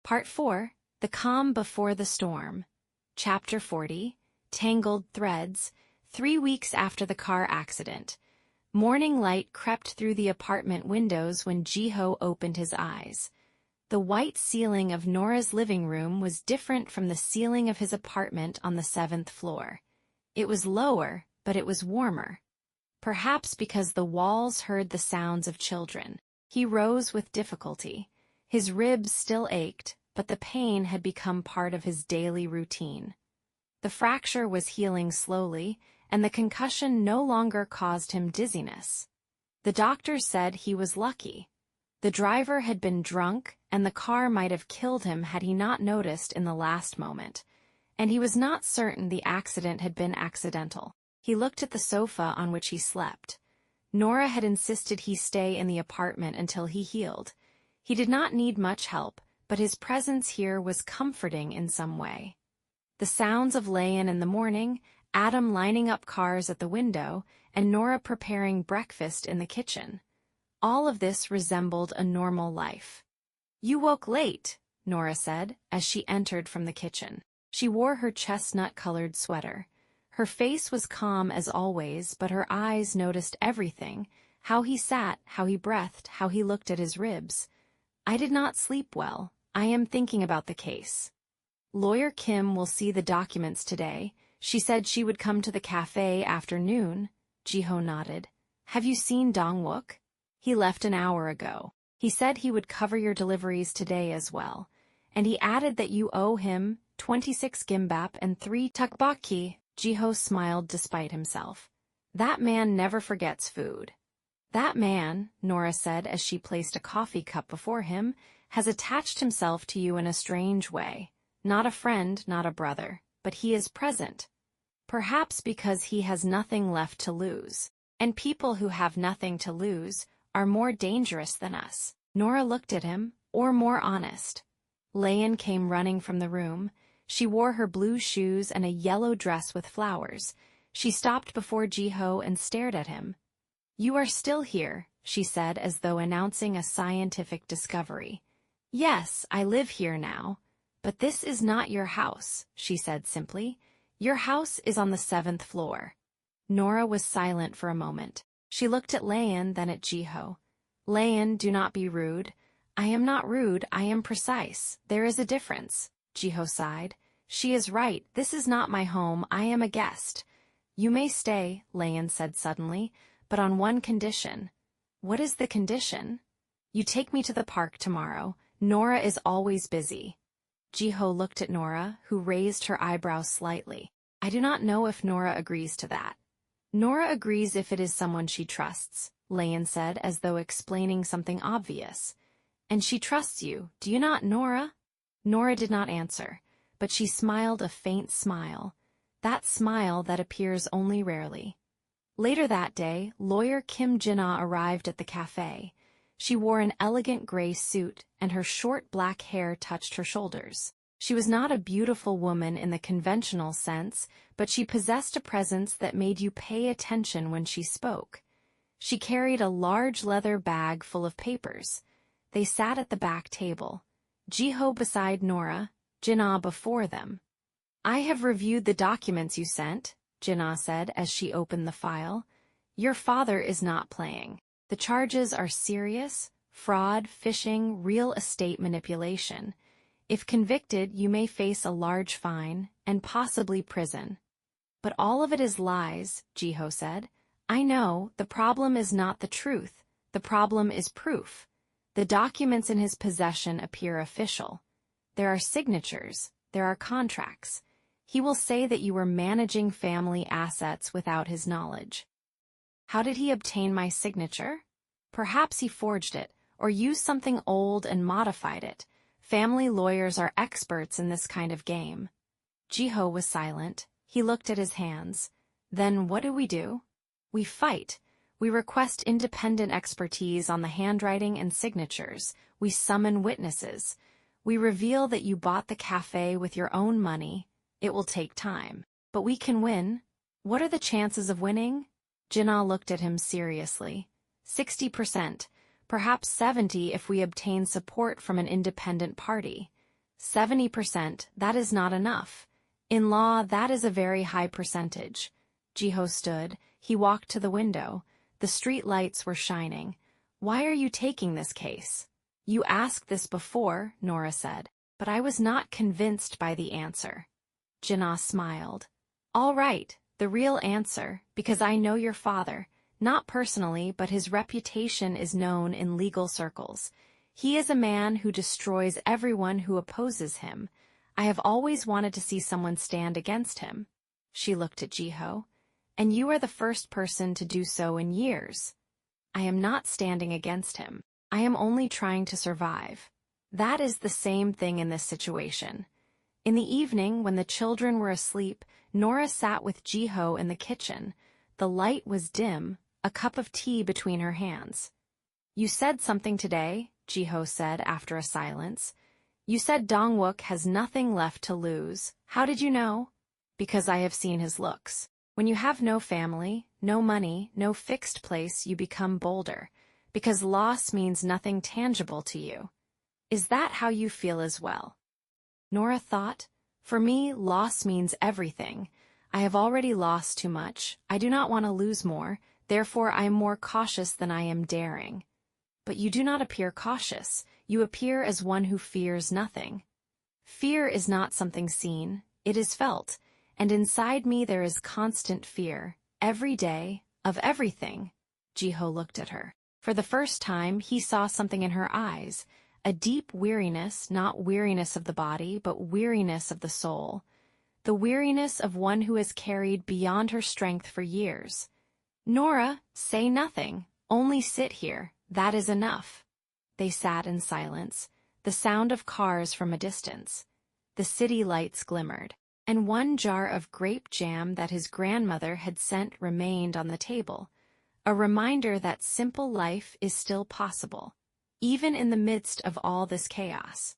Part 4, The Calm Before the Storm. Chapter 40, Tangled Threads. 3 weeks after the car accident. Morning light crept through the apartment windows when Jiho opened his eyes. The white ceiling of Nora's living room was different from the ceiling of his apartment on the 7th floor. It was lower, but it was warmer. Perhaps because the walls heard the sounds of children. He rose with difficulty. His ribs still ached, but the pain had become part of his daily routine. The fracture was healing slowly, and the concussion no longer caused him dizziness. The doctor said he was lucky. The driver had been drunk, and the car might have killed him had he not noticed in the last moment, and he was not certain the accident had been accidental. He looked at the sofa on which he slept. Nora had insisted he stay in the apartment until he healed. He did not need much help, but his presence here was comforting in some way. The sounds of Leon in the morning, Adam lining up cars at the window, and Nora preparing breakfast in the kitchen. All of this resembled a normal life. "You woke late," Nora said, as she entered from the kitchen. She wore her chestnut-colored sweater. Her face was calm as always, but her eyes noticed everything: how he sat, how he breathed, how he looked at his ribs. "I did not sleep well. I am thinking about the case. Lawyer Kim will see the documents today. She said she would come to the cafe after noon." Jiho nodded. "Have you seen Dong-wook?" "He left an hour ago. He said he would cover your deliveries today as well. And he added that you owe him 26 gimbap and 3 tteokbokki." Jiho smiled despite himself. "That man never forgets food." "That man," Nora said as she placed a coffee cup before him, "has attached himself to you in a strange way. Not a friend, not a brother, but he is present. Perhaps because he has nothing left to lose. And people who have nothing to lose are more dangerous than us." Nora looked at him, or more honest. Leon came running from the room. She wore her blue shoes and a yellow dress with flowers. She stopped before Jiho and stared at him. "You are still here," she said as though announcing a scientific discovery. "Yes, I live here now. But this is not your house," she said simply. "Your house is on the 7th floor." Nora was silent for a moment. She looked at Leon, then at Jiho. "Leon, do not be rude." "I am not rude, I am precise. There is a difference." Jiho sighed. "She is right, this is not my home, I am a guest." "You may stay," Leon said suddenly, "but on one condition." "What is the condition?" "You take me to the park tomorrow. Nora is always busy." Jiho looked at Nora, who raised her eyebrows slightly. "I do not know if Nora agrees to that." "Nora agrees if it is someone she trusts," Leon said as though explaining something obvious. "And she trusts you, do you not, Nora?" Nora did not answer, but she smiled a faint smile. That smile that appears only rarely. Later that day, lawyer Kim Jin-ah arrived at the cafe. She wore an elegant gray suit, and her short black hair touched her shoulders. She was not a beautiful woman in the conventional sense, but she possessed a presence that made you pay attention when she spoke. She carried a large leather bag full of papers. They sat at the back table. Jiho beside Nora, Jin-ah before them. "I have reviewed the documents you sent," Jin-ah said as she opened the file. "Your father is not playing. The charges are serious: fraud, phishing, real estate manipulation. If convicted, you may face a large fine, and possibly prison." "But all of it is lies," Jiho said. "I know, the problem is not the truth. The problem is proof. The documents in his possession appear official. There are signatures, there are contracts. He will say that you were managing family assets without his knowledge." "How did he obtain my signature?" "Perhaps he forged it, or used something old and modified it. Family lawyers are experts in this kind of game." Jiho was silent. He looked at his hands. "Then what do? "We fight. We request independent expertise on the handwriting and signatures. We summon witnesses. We reveal that you bought the cafe with your own money. It will take time. But we can win." "What are the chances of winning?" Jin-ah looked at him seriously. 60%, perhaps 70% if we obtain support from an independent party. 70%, that is not enough. In law, that is a very high percentage. Jiho stood. He walked to the window. The street lights were shining. Why are you taking this case? You asked this before, Nora said, but I was not convinced by the answer. Jiho smiled. All right, the real answer, because I know your father, not personally, but his reputation is known in legal circles. He is a man who destroys everyone who opposes him. I have always wanted to see someone stand against him. She looked at Jiho. And you are the first person to do so in years. I am not standing against him. I am only trying to survive. That is the same thing in this situation. In the evening, when the children were asleep, Nora sat with Jiho in the kitchen. The light was dim, a cup of tea between her hands. You said something today, Jiho said after a silence. You said Dongwook has nothing left to lose. How did you know? Because I have seen his looks. When you have no family, no money, no fixed place, you become bolder, because loss means nothing tangible to you. Is that how you feel as well? Nora thought, for me, loss means everything. I have already lost too much. I do not want to lose more, therefore I am more cautious than I am daring. But you do not appear cautious. You appear as one who fears nothing. Fear is not something seen, it is felt. And inside me there is constant fear, every day, of everything. Jiho looked at her. For the first time, he saw something in her eyes, a deep weariness, not weariness of the body, but weariness of the soul. The weariness of one who has carried beyond her strength for years. Nora, say nothing, only sit here, that is enough. They sat in silence, the sound of cars from a distance. The city lights glimmered. And one jar of grape jam that his grandmother had sent remained on the table, a reminder that simple life is still possible, even in the midst of all this chaos.